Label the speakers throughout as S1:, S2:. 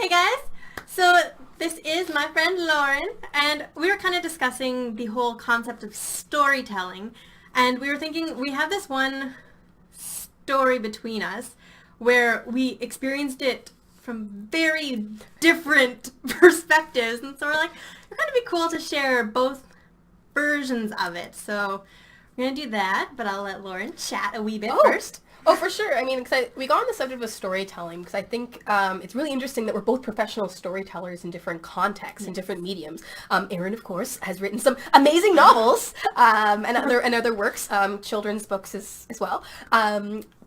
S1: Hey guys! So this is my friend Lauren, and we were kind of discussing the whole concept of storytelling, and we were thinking we have this one story between us where we experienced it from very different perspectives, and so we're like, it's going to be cool to share both versions of it. So we're going to do that, but I'll let Lauren chat a wee bit first.
S2: Oh, for sure. I mean, we got on the subject of storytelling because I think it's really interesting that we're both professional storytellers in different contexts, in different mediums. Erin, of course, has written some amazing novels and other works, children's books as well.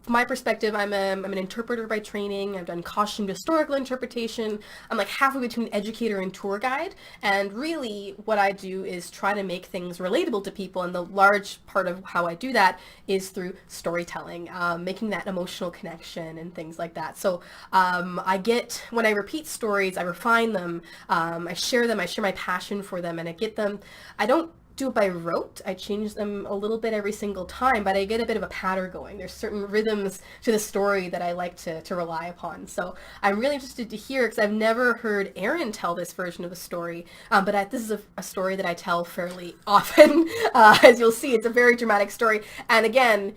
S2: From my perspective, I'm an interpreter by training. I've done costumed historical interpretation. I'm like halfway between educator and tour guide. And really what I do is try to make things relatable to people. And the large part of how I do that is through storytelling, making that emotional connection and things like that. So when I repeat stories, I refine them, I share my passion for them, and I get them. I don't do it by rote. I change them a little bit every single time, but I get a bit of a pattern going. There's certain rhythms to the story that I like to rely upon. So I'm really interested to hear, because I've never heard Erin tell this version of the story, but this is a story that I tell fairly often. As you'll see, it's a very dramatic story. And again,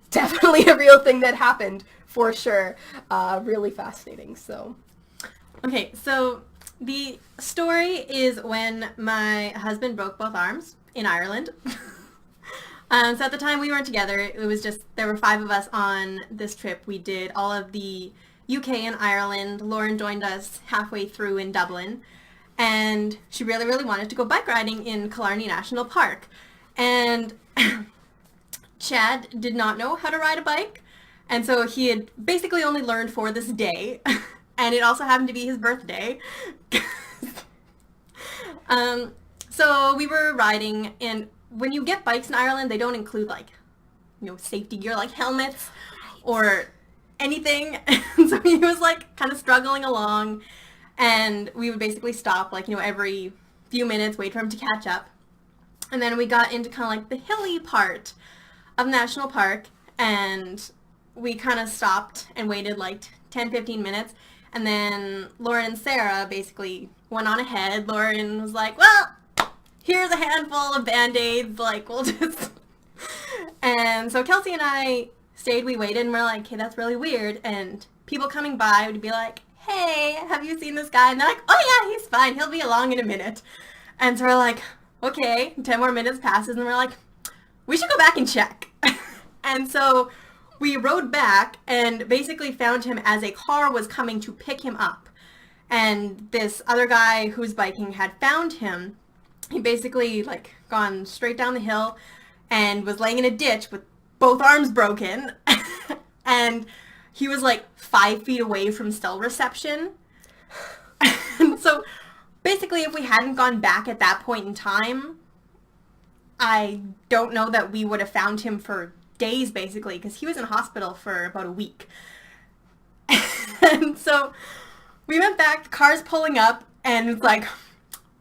S2: definitely a real thing that happened, for sure. Really fascinating. So,
S1: okay, so the story is when my husband broke both arms in Ireland. So at the time we weren't together, it was just, there were 5 of us on this trip. We did all of the UK and Ireland. Lauren joined us halfway through in Dublin, and she really, really wanted to go bike riding in Killarney National Park. And Chad did not know how to ride a bike, and so he had basically only learned for this day. And it also happened to be his birthday. So we were riding, and when you get bikes in Ireland, they don't include safety gear like helmets or anything. And so he was kind of struggling along, and we would basically stop every few minutes, wait for him to catch up. And then we got into kind of the hilly part of National Park, and we kind of stopped and waited 10-15 minutes. And then Lauren and Sarah basically went on ahead. Lauren was like, well, here's a handful of Band-Aids, we'll just... And so Kelsey and I stayed, we waited, and we're like, okay, that's really weird. And people coming by would be like, hey, have you seen this guy? And they're like, oh yeah, he's fine, he'll be along in a minute. And so we're like, okay, 10 more minutes passes, and we're like, we should go back and check. And so we rode back and basically found him as a car was coming to pick him up. And this other guy who's biking had found him. He basically gone straight down the hill and was laying in a ditch with both arms broken. And he was 5 feet away from cell reception. And so basically if we hadn't gone back at that point in time, I don't know that we would have found him for days, basically, because he was in hospital for about a week. And so we went back, the car's pulling up, and it's like,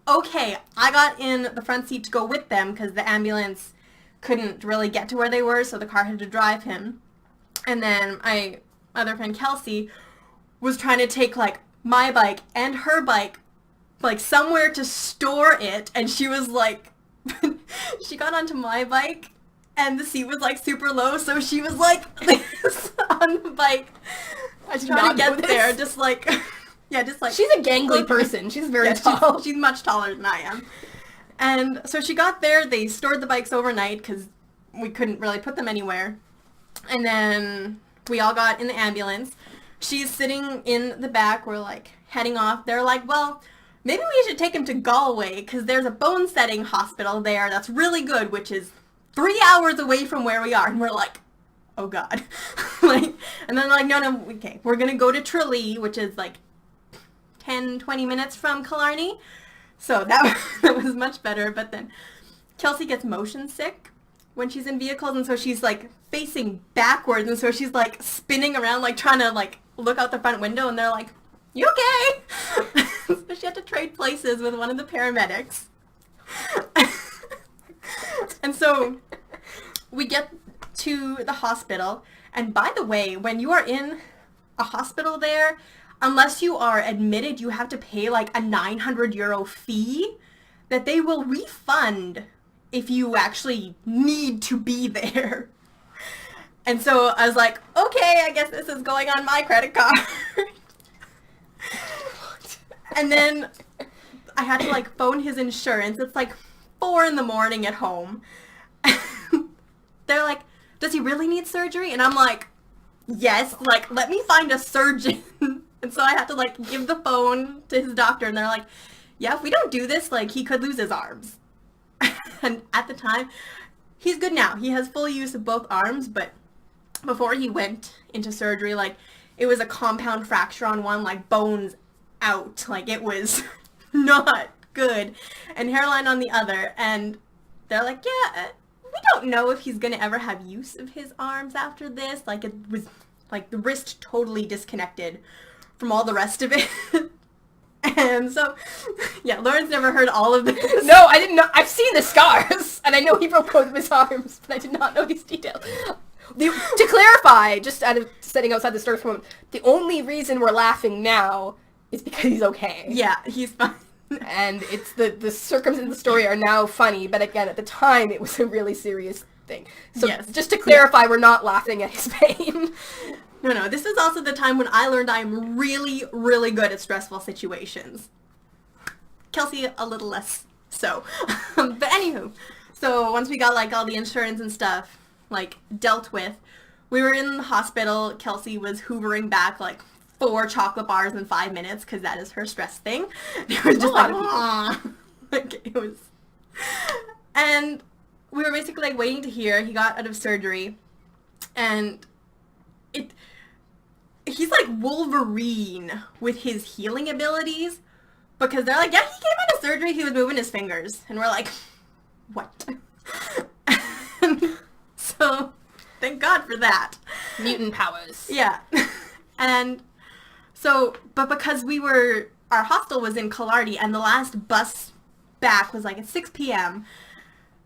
S1: okay, I got in the front seat to go with them because the ambulance couldn't really get to where they were, so the car had to drive him. And then my other friend Kelsey was trying to take my bike and her bike somewhere to store it, and she was she got onto my bike, and the seat was super low, so she was this on the bike. I was trying to get there, just
S2: she's a gangly person. She's very tall.
S1: She's much taller than I am. And so she got there. They stored the bikes overnight because we couldn't really put them anywhere. And then we all got in the ambulance. She's sitting in the back. We're heading off. They're like, well, maybe we should take him to Galway because there's a bone setting hospital there that's really good, which is 3 hours away from where we are. And we're like, oh God. And then no, okay, we're going to go to Tralee, which is 10-20 minutes from Killarney. So that was much better. But then Kelsey gets motion sick when she's in vehicles, and so she's facing backwards, and so she's spinning around trying to look out the front window, and they're like, you okay? So she had to trade places with one of the paramedics. And so we get to the hospital, and by the way, when you are in a hospital there, unless you are admitted, you have to pay like a 900 euro fee that they will refund if you actually need to be there. And so I was like, okay, I guess this is going on my credit card. And then I had to like phone his insurance. It's like 4 a.m. at home. They're like, does he really need surgery? And I'm like, yes, like, let me find a surgeon. And so I had to like give the phone to his doctor, and they're like, yeah, if we don't do this, like, he could lose his arms. And at the time, he's good now. He has full use of both arms, but before he went into surgery, like, it was a compound fracture on one, like, bones out. Like, it was not good. And hairline on the other. And they're like, yeah, we don't know if he's going to ever have use of his arms after this. Like, it was, like, the wrist totally disconnected from all the rest of it. And so, yeah, Lauren's never heard all of this.
S2: No, I didn't know. I've seen the scars, and I know he broke both of his arms, but I did not know these details. To clarify, just out of setting outside the story for a moment, the only reason we're laughing now is because he's okay.
S1: Yeah, he's fine.
S2: And it's the circumstances of the story are now funny, but again, at the time, it was a really serious thing. So
S1: yes.
S2: Just to clarify, we're not laughing at his pain.
S1: No, this is also the time when I learned I'm really, really good at stressful situations. Kelsey, a little less so. But anywho, so once we got, like, all the insurance and stuff, like, dealt with, we were in the hospital. Kelsey was hoovering back, like, 4 chocolate bars in 5 minutes, because that is her stress thing. It was just like, like, it was... And we were basically, like, waiting to hear. He got out of surgery, and he's like Wolverine with his healing abilities, because they're like, yeah, he came out of surgery, he was moving his fingers. And we're like, what? So, thank God for that.
S2: Mutant powers.
S1: Yeah. And so, but because our hostel was in Killarney, and the last bus back was like at 6 p.m.,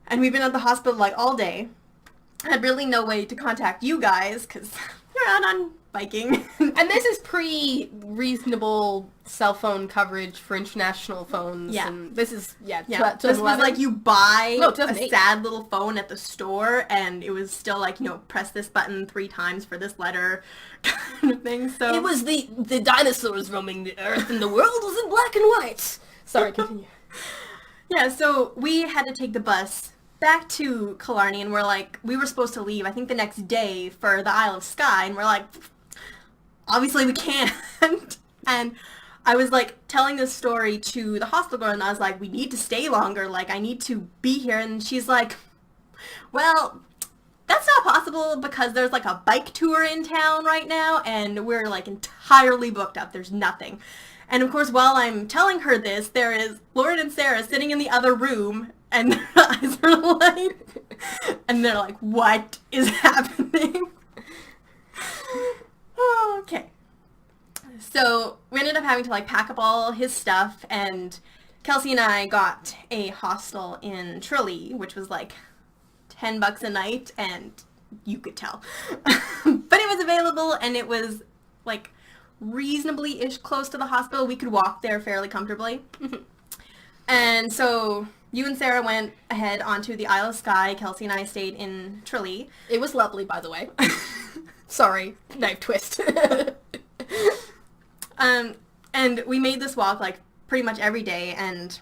S1: and we've been at the hospital like all day, I had really no way to contact you guys, because you're out on biking.
S2: And this is pre-reasonable cell phone coverage for international phones.
S1: Yeah.
S2: And this is,
S1: This was like you buy a
S2: 2008.
S1: sad little phone at the store, and it was still like, press this button 3 times for this letter kind of thing. So
S2: it was the dinosaurs roaming the earth, and the world was in black and white. Sorry, continue.
S1: Yeah, so we had to take the bus back to Killarney, and we were supposed to leave, I think, the next day for the Isle of Skye, and we're like, obviously we can't. And I was like telling this story to the hostel girl, and I was like, we need to stay longer, like, I need to be here. And she's like, well, that's not possible, because there's like a bike tour in town right now, and we're like entirely booked up. There's nothing. And of course, while I'm telling her this, there is Lauren and Sarah sitting in the other room, and their eyes are like, and they're like, what is happening? Okay. So we ended up having to like pack up all his stuff, and Kelsey and I got a hostel in Tralee, which was like $10 a night, and you could tell. But it was available, and it was like reasonably-ish close to the hospital. We could walk there fairly comfortably. And so you and Sarah went ahead onto the Isle of Skye. Kelsey and I stayed in Tralee.
S2: It was lovely, by the way. Sorry, knife twist.
S1: And we made this walk like pretty much every day, and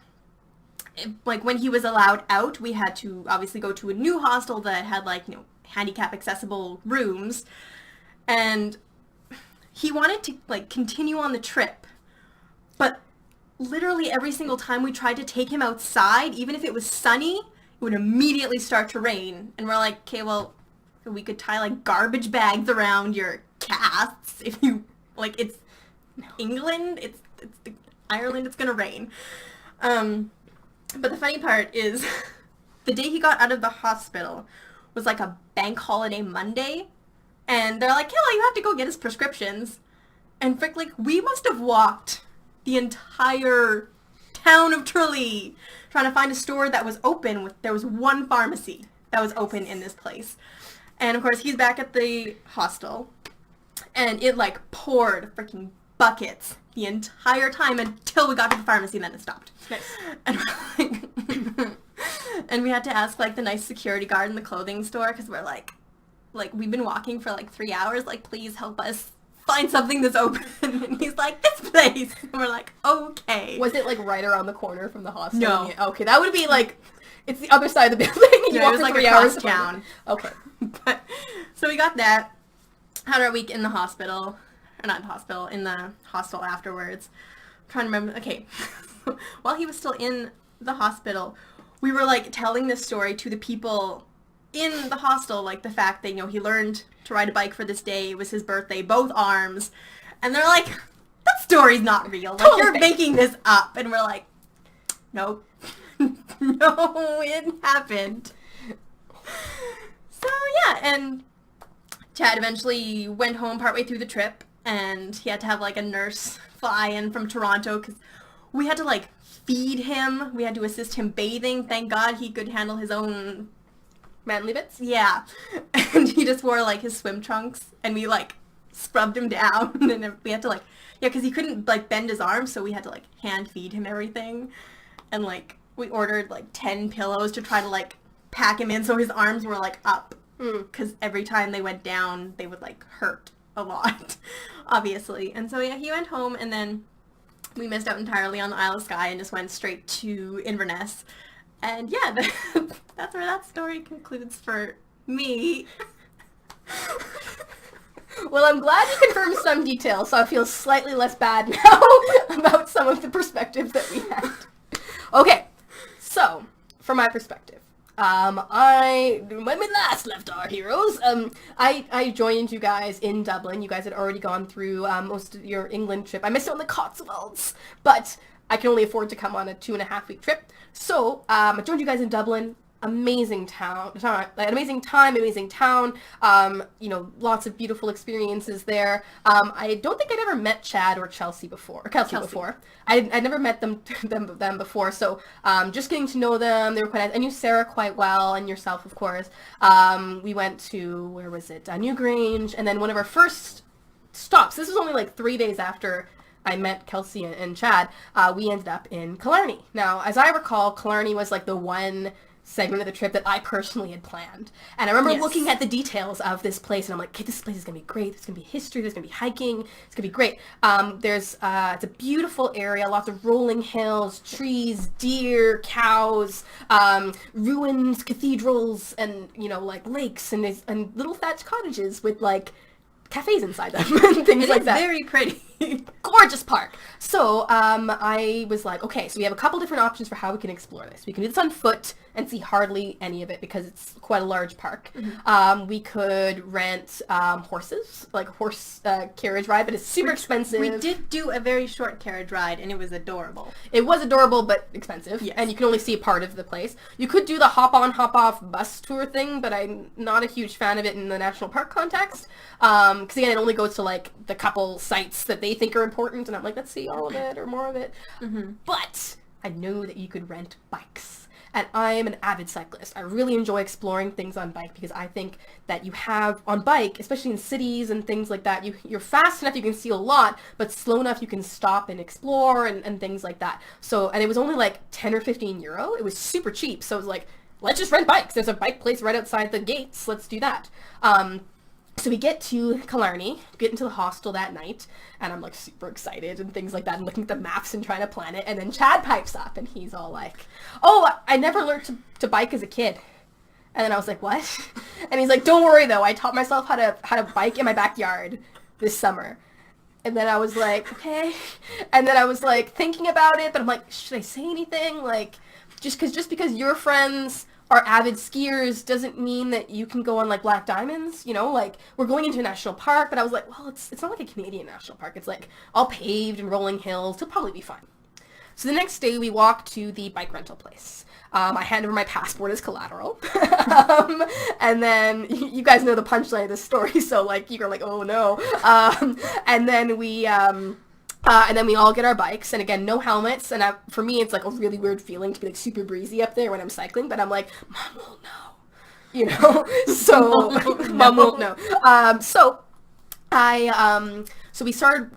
S1: like when he was allowed out, we had to obviously go to a new hostel that had like, handicap accessible rooms, and he wanted to like continue on the trip, but literally every single time we tried to take him outside, even if it was sunny, it would immediately start to rain. And we're like, okay, well, we could tie like garbage bags around your casts if you like. It's England, it's Ireland, it's gonna rain. But the funny part is the day he got out of the hospital was like a bank holiday Monday, and they're like, "Hey, you have to go get his prescriptions." And frick, like, we must have walked the entire town of Tralee trying to find a store that was open. There was one pharmacy that was open in this place. And of course, he's back at the hostel, and it like poured freaking buckets the entire time until we got to the pharmacy, then it stopped.
S2: Nice.
S1: And we're like, and we had to ask like the nice security guard in the clothing store, because we're like we've been walking for like 3 hours, like please help us find something that's open. And he's like, this place. And we're like, okay.
S2: Was it like right around the corner from the hostel?
S1: No.
S2: Okay, that would be like, it's the other side of the building. You
S1: Yeah,
S2: walk
S1: it was
S2: for
S1: like
S2: 3
S1: across
S2: hours.
S1: town.
S2: Okay.
S1: But, so we got that, had our week in the hospital, or not hospital, in the hostel afterwards. I'm trying to remember, okay. While he was still in the hospital, we were like telling this story to the people in the hostel, like the fact that, you know, he learned to ride a bike for this day, it was his birthday, both arms, and they're like, that story's not real, like,
S2: Totally
S1: you're
S2: fake.
S1: making this up, and we're like, nope, no, it happened. So yeah, and Chad eventually went home partway through the trip, and he had to have like a nurse fly in from Toronto, because we had to like feed him, we had to assist him bathing, thank God he could handle his own.
S2: Manly bits?
S1: Yeah. And he just wore like his swim trunks, and we like scrubbed him down, and we had to like, yeah, because he couldn't like bend his arms, so we had to like hand feed him everything. And like we ordered like 10 pillows to try to like pack him in so his arms were like up, because every time they went down they would like hurt a lot, obviously. And so yeah, he went home, and then we missed out entirely on the Isle of Skye and just went straight to Inverness. And yeah, that's where that story concludes for me.
S2: Well, I'm glad you confirmed some details, so I feel slightly less bad now about some of the perspectives that we had. Okay, so, from my perspective, when we last left our heroes, I joined you guys in Dublin. You guys had already gone through most of your England trip. I missed out on the Cotswolds, but I can only afford to come on a 2.5-week trip. So, I joined you guys in Dublin. Amazing town, an amazing time, amazing town, you know, lots of beautiful experiences there. I don't think I'd ever met Chad or Kelsey before. I'd never met them before, so just getting to know them, they were quite nice. I knew Sarah quite well, and yourself, of course. We went to, where was it, Newgrange, and then one of our first stops, this was only like 3 days after I met Kelsey and Chad, we ended up in Killarney. Now, as I recall, Killarney was like the one segment of the trip that I personally had planned. And I remember looking at the details of this place, and I'm like, okay, this place is going to be great. There's going to be history. There's going to be hiking. It's going to be great. It's a beautiful area, lots of rolling hills, trees, deer, cows, ruins, cathedrals, and, you know, like lakes and little thatched cottages with, like, cafes inside them and things like that.
S1: Very pretty.
S2: Gorgeous park. So I was like, okay, so we have a couple different options for how we can explore this. We can do this on foot and see hardly any of it because it's quite a large park. We could rent horses, like a horse carriage ride, but it's super expensive.
S1: We did do a very short carriage ride, and it was adorable.
S2: It was adorable, but expensive.
S1: Yes.
S2: And you can only see a part of the place. You could do the hop-on, hop-off bus tour thing, but I'm not a huge fan of it in the national park context. Because again, it only goes to like the couple sites that they think are important, and I'm like, let's see all of it or more of it. But I know that you could rent bikes. And I am an avid cyclist. I really enjoy exploring things on bike because I think that you have, on bike, especially in cities and things like that, you're fast enough you can see a lot, but slow enough you can stop and explore and things like that. So, and it was only like 10 or 15 euro. It was super cheap. So it was like, let's just rent bikes. There's a bike place right outside the gates. Let's do that. So we get to Killarney, get into the hostel that night, and I'm like super excited and things like that, and looking at the maps and trying to plan it, and then Chad pipes up, and he's all like, oh, I never learned to bike as a kid. And then I was like, what? And he's like, don't worry though, I taught myself how to bike in my backyard this summer. And then I was like, okay. And then I was like thinking about it, but I'm like, should I say anything? Like, just because your friends are avid skiers doesn't mean that you can go on like Black Diamonds, you know, like we're going into a national park, but I was like, well, it's not like a Canadian national park. It's like all paved and rolling hills. It'll probably be fine. So the next day we walked to the bike rental place. I hand over my passport as collateral. And then you guys know the punchline of this story. So like, you're like, oh no. And then we all get our bikes, and again, no helmets, and for me, it's like a really weird feeling to be like super breezy up there when I'm cycling, but I'm like, Mom won't know, you know, so Mom won't know. So So we started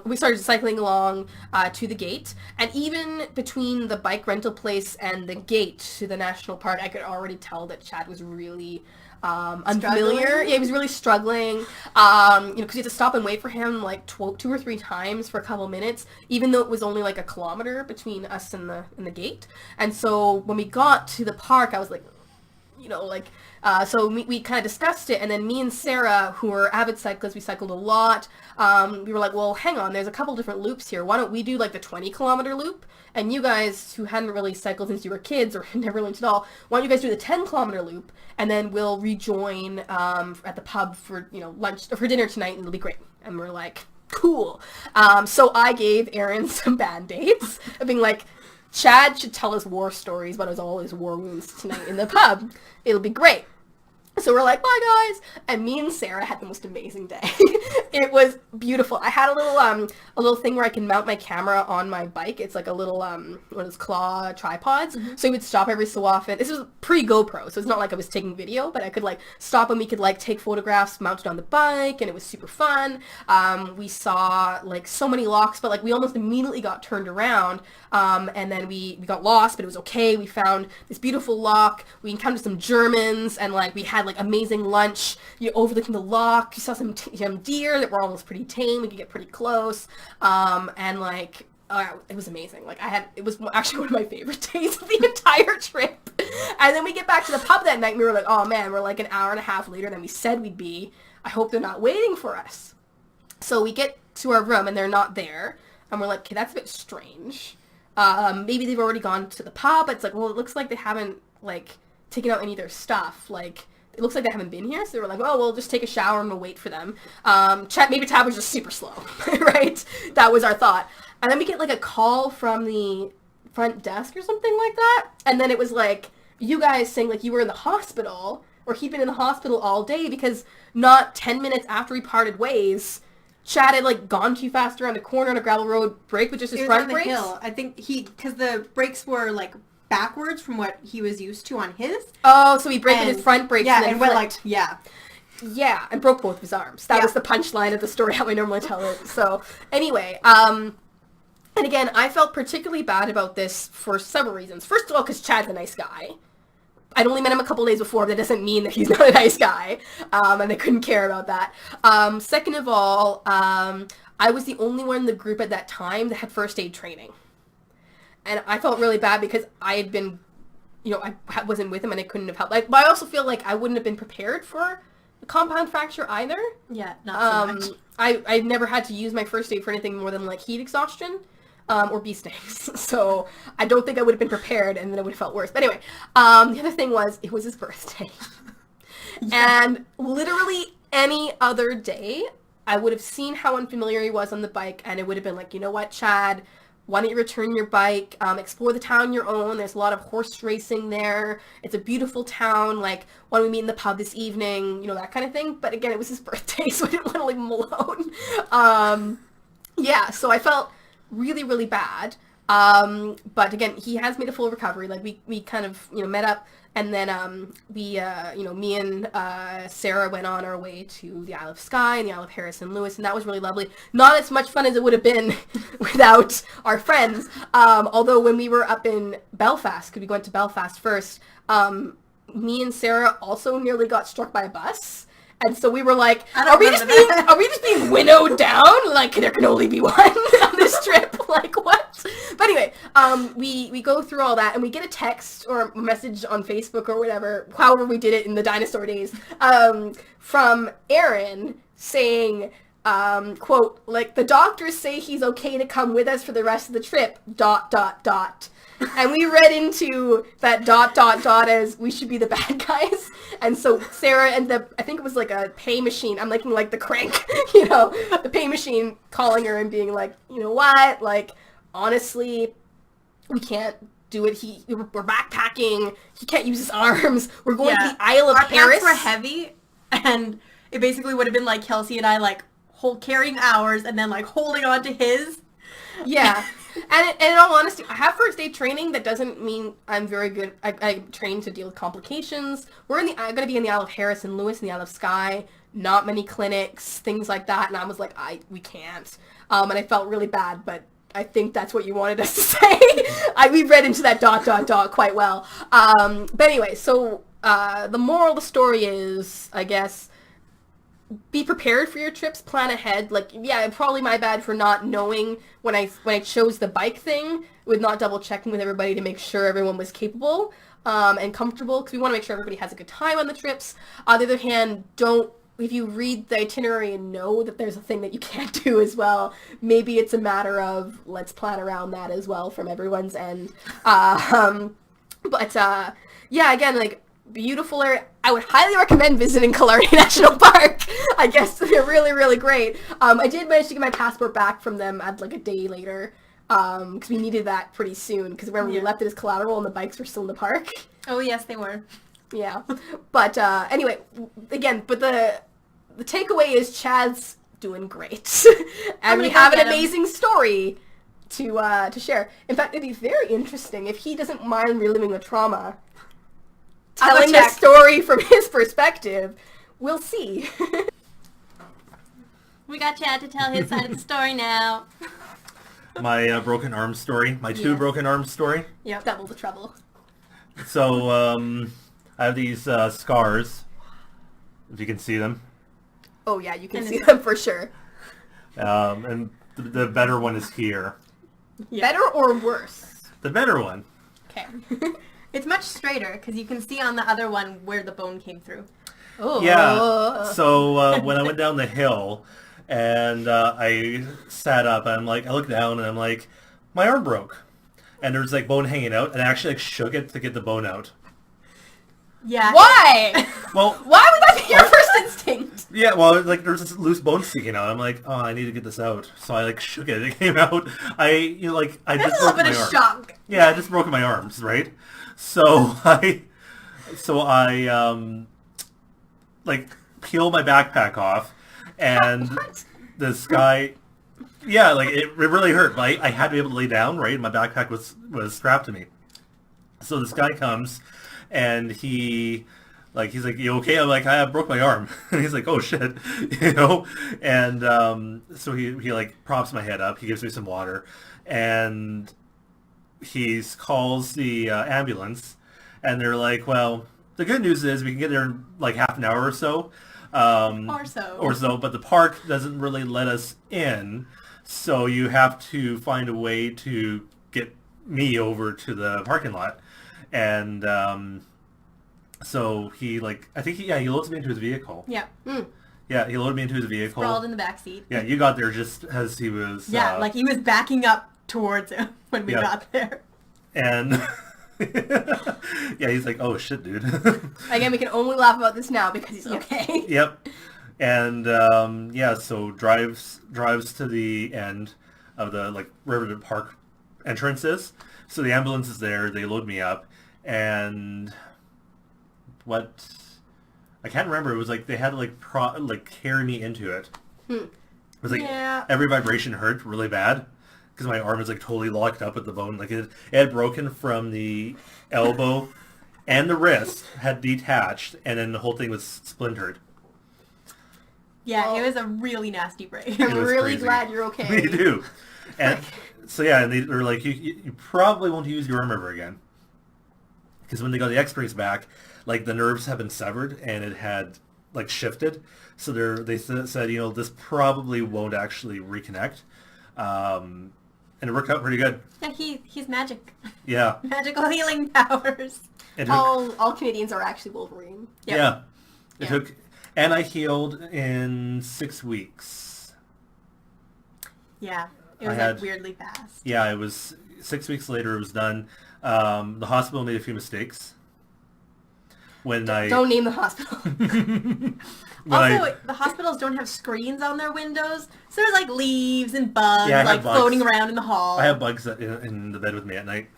S2: we started cycling along to the gate, and even between the bike rental place and the gate to the national park, I could already tell that Chad was really unfamiliar.
S1: Struggling?
S2: Yeah, he was really struggling, because you had to stop and wait for him like 2 or 3 times for a couple minutes, even though it was only like a kilometer between us and the gate. And so when we got to the park, I was like, so we kind of discussed it, and then me and Sarah, who are avid cyclists, we cycled a lot, we were like, well, hang on, there's a couple different loops here. Why don't we do like the 20-kilometer loop? And you guys, who hadn't really cycled since you were kids or never learned at all, why don't you guys do the 10-kilometer loop, and then we'll rejoin at the pub for, lunch, or for dinner tonight, and it'll be great. And we're like, cool. So I gave Erin some Band-Aids, of being like, Chad should tell us war stories about all his war wounds tonight in the pub. It'll be great. So we're like, bye guys, and me and Sarah had the most amazing day. It was beautiful. I had a little thing where I can mount my camera on my bike. It's like a little one of those claw tripods. Mm-hmm. So we would stop every so often. This was pre-GoPro, so it's not like I was taking video, but I could like stop and we could like take photographs mounted on the bike, and it was super fun. We saw like so many locks, but like we almost immediately got turned around, and then we got lost, but it was okay. We found this beautiful lock. We encountered some Germans, and like we had like amazing lunch. You overlooking the lock, you saw some deer that were almost pretty tame. We could get pretty close, and like it was amazing. Like it was actually one of my favorite days of the entire trip. And then we get back to the pub that night, and we were like, oh man, we're like an hour and a half later than we said we'd be. I hope they're not waiting for us. So we get to our room and they're not there, and we're like, okay, that's a bit strange. Maybe they've already gone to the pub. It's like, well, it looks like they haven't like taken out any of their stuff. Like, it looks like they haven't been here, so they were like, oh, we'll just take a shower and we'll wait for them. Maybe Tab was just super slow, right? That was our thought. And then we get like a call from the front desk or something like that, and then it was like, you guys saying like you were in the hospital, or he'd been in the hospital all day, because not 10 minutes after we parted ways, Chad had like gone too fast around a corner on a gravel road, brake with just his front brakes.
S1: Hill. I think because the brakes were like backwards from what he was used to on his.
S2: Oh, so he braked with his front brakes,
S1: yeah,
S2: and then
S1: went like,
S2: yeah, and broke both of his arms. That was the punchline of the story, how I normally tell it. So anyway, and again, I felt particularly bad about this for several reasons. First of all, because Chad's a nice guy. I'd only met him a couple days before, but that doesn't mean that he's not a nice guy, and I couldn't care about that. Second of all, I was the only one in the group at that time that had first aid training. And I felt really bad because I had been, I wasn't with him and I couldn't have helped. But I also feel like I wouldn't have been prepared for a compound fracture either.
S1: Yeah, not so much.
S2: I've never had to use my first aid for anything more than like heat exhaustion or bee stings. So I don't think I would have been prepared, and then it would have felt worse. But anyway, the other thing was, it was his birthday. And literally any other day, I would have seen how unfamiliar he was on the bike, and it would have been like, you know what, Chad, why don't you return your bike, explore the town on your own. There's a lot of horse racing there. It's a beautiful town. Like, why don't we meet in the pub this evening? That kind of thing. But again, it was his birthday, so I didn't want to leave him alone. So I felt really, really bad. But again, he has made a full recovery. Like, we kind of, met up, and then me and Sarah went on our way to the Isle of Skye and the Isle of Harris and Lewis, and that was really lovely. Not as much fun as it would have been without our friends. Although when we were up in Belfast, because we went to Belfast first, me and Sarah also nearly got struck by a bus. And so we were like, are we just being winnowed down? Like, there can only be one on this trip. Like, what? But anyway, we go through all that, and we get a text or a message on Facebook or whatever, however we did it in the dinosaur days, from Erin saying, quote, like, the doctors say he's okay to come with us for the rest of the trip, ... And we read into that ... as we should be the bad guys. And so Sarah ended up, I think it was like a pay machine. I'm making like the crank, the pay machine, calling her and being like, you know what? Like, honestly, we can't do it. We're backpacking. He can't use his arms. We're going to the Isle of Harris.
S1: Our packs were heavy, and it basically would have been like Kelsey and I like carrying ours and then like holding on to his.
S2: Yeah. And in all honesty, I have first aid training. That doesn't mean I'm very good. I trained to deal with complications. We're going to be in the Isle of Harris and Lewis and the Isle of Skye. not many clinics, things like that. And I was like, we can't. And I felt really bad, but I think that's what you wanted us to say. We read into that ... quite well. But anyway, so the moral of the story is, I guess, be prepared for your trips, plan ahead. Like, yeah, probably my bad for not knowing when I chose the bike thing, with not double checking with everybody to make sure everyone was capable and comfortable, because we want to make sure everybody has a good time on the trips. On the other hand, if you read the itinerary and know that there's a thing that you can't do as well, maybe it's a matter of let's plan around that as well from everyone's end. Yeah, again, like, beautiful area. I would highly recommend visiting Kalari National Park. I guess they're really, really great. I did manage to get my passport back from them at like a day later, because we needed that pretty soon, because remember we left it as collateral and the bikes were still in the park.
S1: Oh yes, they were.
S2: Yeah. But anyway, again, but the takeaway is Chad's doing great. And we have an amazing story to share. In fact, it'd be very interesting if he doesn't mind reliving the trauma, telling the story from his perspective. We'll see.
S1: We got Chad to tell his side of the story now.
S3: My broken arm story. My two broken arm story.
S2: Yep. Double the trouble.
S3: So, I have these scars, if you can see them.
S2: Oh yeah, you can see them for sure.
S3: And the better one is here.
S2: Yeah. Better or worse?
S3: The better one.
S2: Okay.
S1: It's much straighter, because you can see on the other one where the bone came through.
S2: Oh.
S3: Yeah. So when I went down the hill and I sat up, I looked down and I'm like, my arm broke. And there's like bone hanging out, and I actually shook it to get the bone out.
S1: Yeah.
S2: Why?
S3: Well,
S2: why would that be your first instinct?
S3: Yeah, well, there's this loose bone sticking out. I'm like, oh, I need to get this out. So I shook it. It came out. I
S1: That's
S3: just
S1: a little
S3: broke
S1: bit
S3: my
S1: of
S3: arm.
S1: shock.
S3: Yeah, I just broke my arms, right? So I peel my backpack off, and this guy, yeah, it really hurt. But I had to be able to lay down, right? My backpack was strapped to me. So this guy comes, and he's like, you okay? I'm like, I broke my arm. And he's like, oh shit, And so he props my head up. He gives me some water, and he calls the ambulance, and they're like, well, the good news is we can get there in half an hour or so. Or so, but the park doesn't really let us in, so you have to find a way to get me over to the parking lot. And so he he loads me into his vehicle.
S1: Yeah. Mm.
S3: Yeah, he loaded me into his vehicle.
S1: Sprawled in the back seat.
S3: Yeah, you got there just as he was...
S1: Yeah, he was backing up towards him when we got there.
S3: And... yeah, he's like, oh shit, dude.
S2: Again, we can only laugh about this now because he's okay.
S3: Yep. And so drives to the end of the Riverton Park entrances. So the ambulance is there. They load me up, and what I can't remember. It was they had to carry me into it. It was every vibration hurt really bad. Because my arm is totally locked up with the bone. It had broken from the elbow, and the wrist had detached, and then the whole thing was splintered.
S1: Yeah, it was a really nasty break.
S2: I'm really glad you're okay.
S3: Me too. And so and they were like, you probably won't use your arm ever again. Because when they got the X-rays back, the nerves have been severed, and it had shifted. So they said, this probably won't actually reconnect. And it worked out pretty good.
S1: Yeah, he's magic.
S3: Yeah.
S1: Magical healing powers.
S2: All Canadians are actually Wolverine.
S3: Yep. Yeah. It took, and I healed in 6 weeks.
S1: Yeah. It was weirdly fast.
S3: Yeah, it was 6 weeks later. It was done. The hospital made a few mistakes.
S2: Don't name the hospital.
S1: The hospitals don't have screens on their windows, so there's leaves and bugs
S3: bugs
S1: floating around in the hall.
S3: I have bugs in the bed with me at night.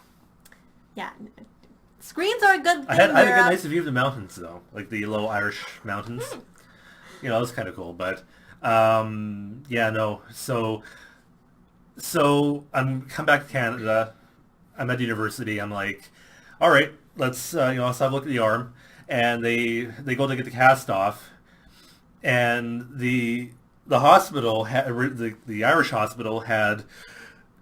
S1: Yeah, screens are a good thing.
S3: I had a good nice view of the mountains though, the low Irish mountains. It was kind of cool, but no. So I'm come back to Canada. I'm at university. I'm like, all right, let's let's have a look at the arm. And they go to get the cast off, and the hospital had the Irish hospital had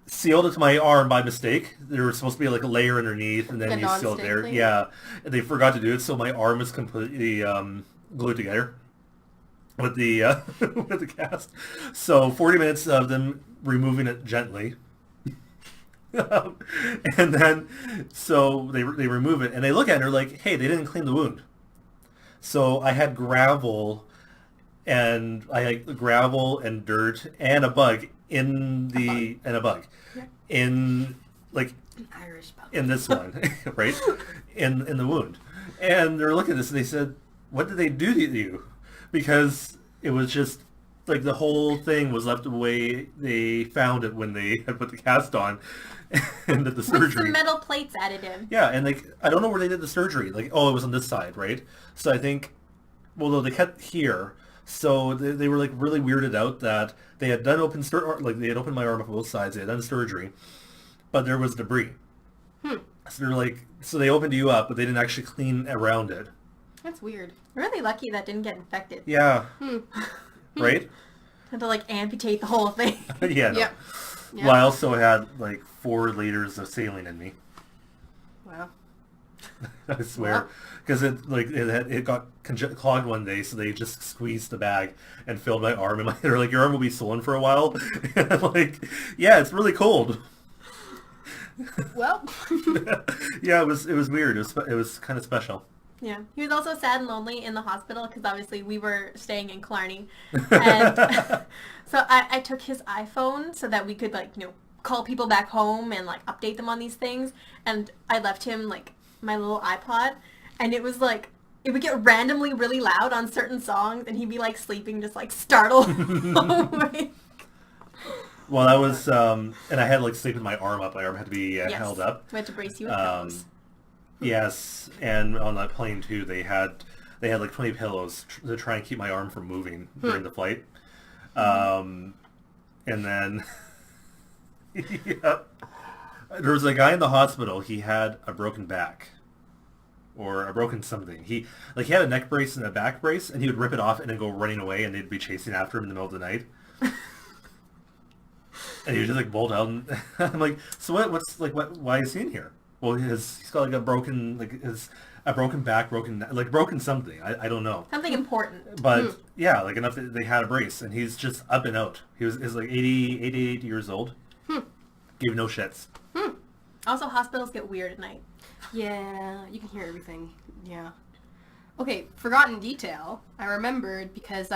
S3: sealed it to my arm by mistake. There was supposed to be like a layer underneath, and then
S2: The
S3: you seal it
S2: non-stick
S3: there.
S2: thing?
S3: Yeah, and they forgot to do it, so my arm is completely glued together with the with the cast. So 40 minutes of them removing it gently. And then, so they remove it, and they look at it, and they're like, hey, they didn't clean the wound. So I had gravel and dirt and a bug in the, and a bug
S1: Yeah.
S3: in, like,
S1: An Irish bug.
S3: in this one, right? In the wound. And they're looking at this, and they said, what did they do to you? Because it was just, like, the whole thing was left the way they found it when they had put the cast on and did the
S1: With
S3: surgery.
S1: some metal plates added in.
S3: Yeah, and like, I don't know where they did the surgery. Like, oh, it was on this side, right? So I think, well, no, they cut here. So they were like really weirded out that they had done like they had opened my arm up on both sides. They had done surgery, but there was debris. So they're like, so they opened you up, but they didn't actually clean around it.
S2: That's weird.
S1: Really lucky that didn't get infected.
S3: Yeah. Right?
S1: Had to like amputate the whole thing.
S3: Yeah. No.
S2: Yep.
S3: Well, I also had like 4 liters of saline in me.
S2: Wow.
S3: I swear,
S2: Wow.
S3: because it got clogged one day, so they just squeezed the bag and filled my arm. And they're like, your arm will be swollen for a while. And I'm like, yeah, it's really cold.
S2: Well.
S3: Yeah, it was weird. It was kind of special.
S1: Yeah. He was also sad and lonely in the hospital because obviously we were staying in Killarney. And so I took his iPhone so that we could like, call people back home and like update them on these things. And I left him like my little iPod, and it was like, it would get randomly really loud on certain songs, and he'd be like sleeping, just like startled. Awake.
S3: Well, that was, and I had like sleep with my arm up. My arm had to be
S1: Yes.
S3: held up.
S1: We had to brace you with pillows.
S3: Yes, and on that plane too, they had like 20 pillows to try and keep my arm from moving during the flight. And then, yeah, there was a guy in the hospital. He had a broken back, or a broken something. He had a neck brace and a back brace, and he would rip it off and then go running away, and they'd be chasing after him in the middle of the night. And he would just like bolt out. And I'm like, so why is he in here? Well, he's got like a broken back, broken something. I don't know.
S1: Something important.
S3: But yeah, like enough that they had a brace, and he's just up and out. He's like 88 years old. Gave no shits.
S1: Also, hospitals get weird at night.
S2: Yeah, you can hear everything. Yeah. Okay, forgotten detail. I remembered because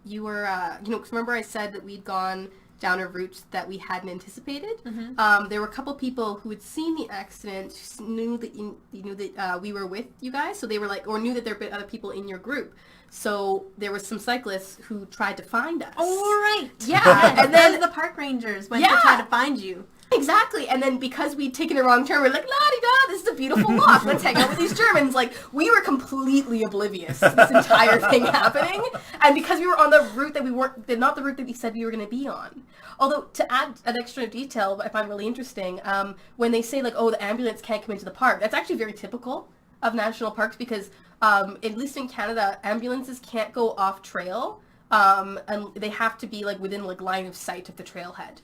S2: you were 'cause remember I said that we'd gone down a route that we hadn't anticipated. There were a couple people who had seen the accident, knew that you knew that we were with you guys, so they were like, or knew that there were other people in your group. So there was some cyclists who tried to find us.
S1: Oh, right.
S2: Yeah, and then
S1: the park rangers went
S2: Yeah.
S1: to try to find you.
S2: Exactly, and then because we'd taken a wrong turn, we're like, la-di-da, this is a beautiful walk, let's hang out with these Germans. Like, we were completely oblivious to this entire thing happening, and because we were on the route that we weren't, not the route that we said we were going to be on. Although, to add an extra detail I find really interesting, when they say, like, oh, the ambulance can't come into the park, that's actually very typical of national parks, because, at least in Canada, ambulances can't go off-trail, and they have to be like within like line of sight of the trailhead.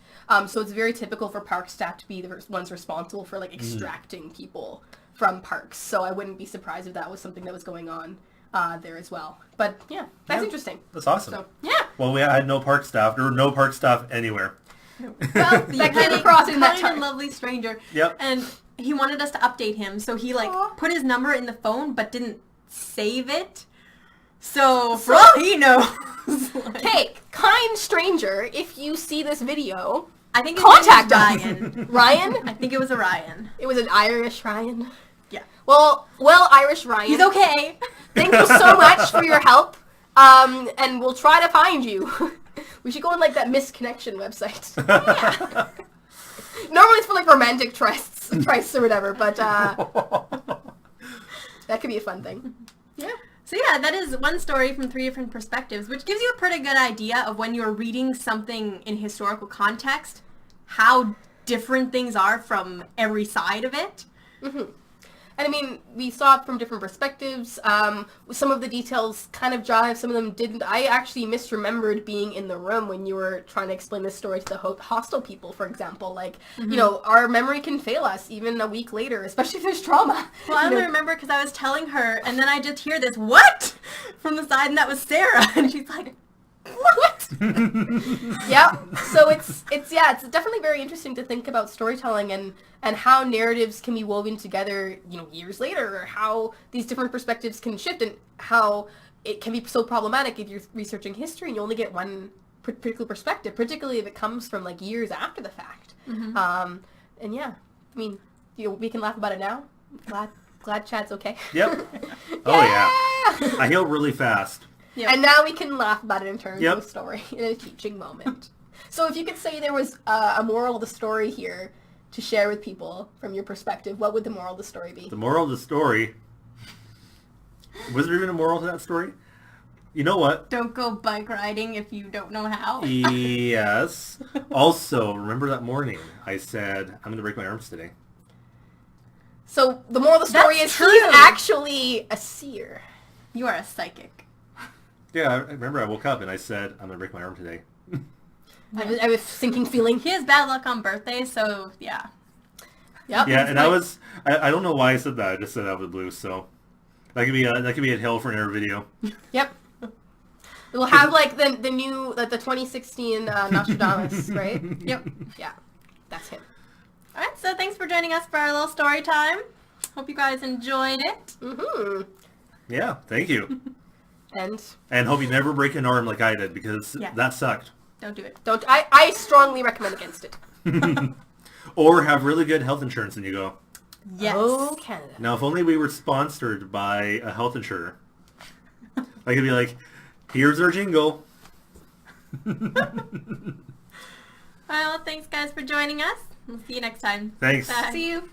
S2: So it's very typical for park staff to be the ones responsible for like extracting people from parks. So I wouldn't be surprised if that was something that was going on there as well. But yeah, that's interesting.
S3: That's awesome.
S2: So yeah.
S3: Well, I had no park staff. There were no park staff anywhere.
S2: Well, that came across in that
S1: kind
S2: time.
S1: and lovely stranger.
S3: Yep.
S1: And he wanted us to update him, so he like
S2: Aw.
S1: put his number in the phone but didn't save it. So for all he knows, like,
S2: Okay, kind stranger, if you see this video,
S1: I think it
S2: contact
S1: was
S2: us.
S1: Ryan.
S2: Ryan?
S1: I think it was a Ryan.
S2: It was an Irish Ryan.
S1: Yeah.
S2: Well, Irish Ryan.
S1: He's okay.
S2: Thank you so much for your help. And we'll try to find you. We should go on like that misconnection website. Yeah. Normally it's for like romantic trysts or whatever, but that could be a fun thing. Yeah.
S1: So yeah, that is one story from 3 different perspectives, which gives you a pretty good idea of when you're reading something in historical context, how different things are from every side of it.
S2: And And I mean, we saw it from different perspectives. Some of the details kind of jive, some of them didn't. I actually misremembered being in the room when you were trying to explain this story to the hostel people, for example. Like, you know, our memory can fail us even a week later, especially if there's trauma.
S1: Well, I only remember because I was telling her, and then I just hear this, what? From the side, and that was Sarah. And she's like, what?
S2: Yeah. So it's definitely very interesting to think about storytelling and how narratives can be woven together, you know, years later, or how these different perspectives can shift, and how it can be so problematic if you're researching history and you only get one particular perspective, particularly if it comes from like years after the fact. And yeah, I mean, you know, we can laugh about it now. Glad Chad's okay.
S3: Yep. Oh yeah. I heal really fast.
S1: Yep.
S2: And now we can laugh about it in terms of a story, in a teaching moment. So if you could say there was a moral of the story here to share with people from your perspective, what would the moral of the story be?
S3: The moral of the story... Was there even a moral to that story? You know what?
S1: Don't go bike riding if you don't know how.
S3: Yes. Also, remember that morning I said, I'm going to break my arms today.
S2: So the moral of the story
S1: That's
S2: is
S1: true.
S2: he's actually a seer.
S1: You are a psychic.
S3: Yeah, I remember I woke up and I said, I'm going to break my arm today.
S2: I was sinking feeling.
S1: He has bad luck on birthdays, so yeah.
S2: Yep.
S3: Yeah, and I don't know why I said that. I just said out of the blue, so that could be a hill for another video.
S2: Yep. We'll have like the new the 2016 Nostradamus, right?
S1: Yep.
S2: Yeah, that's him.
S1: All right, so thanks for joining us for our little story time. Hope you guys enjoyed it.
S2: Mm-hmm.
S3: Yeah, thank you.
S2: And
S3: hope you never break an arm like I did, because that sucked.
S1: Don't do it.
S2: don't I strongly recommend against it.
S3: Or have really good health insurance and you go.
S1: Yes.
S2: Oh, Canada.
S3: Now, if only we were sponsored by a health insurer. I could be like, here's our jingle.
S1: Well, thanks guys for joining us. We'll see you next time.
S3: Thanks.
S1: Bye.
S2: See you.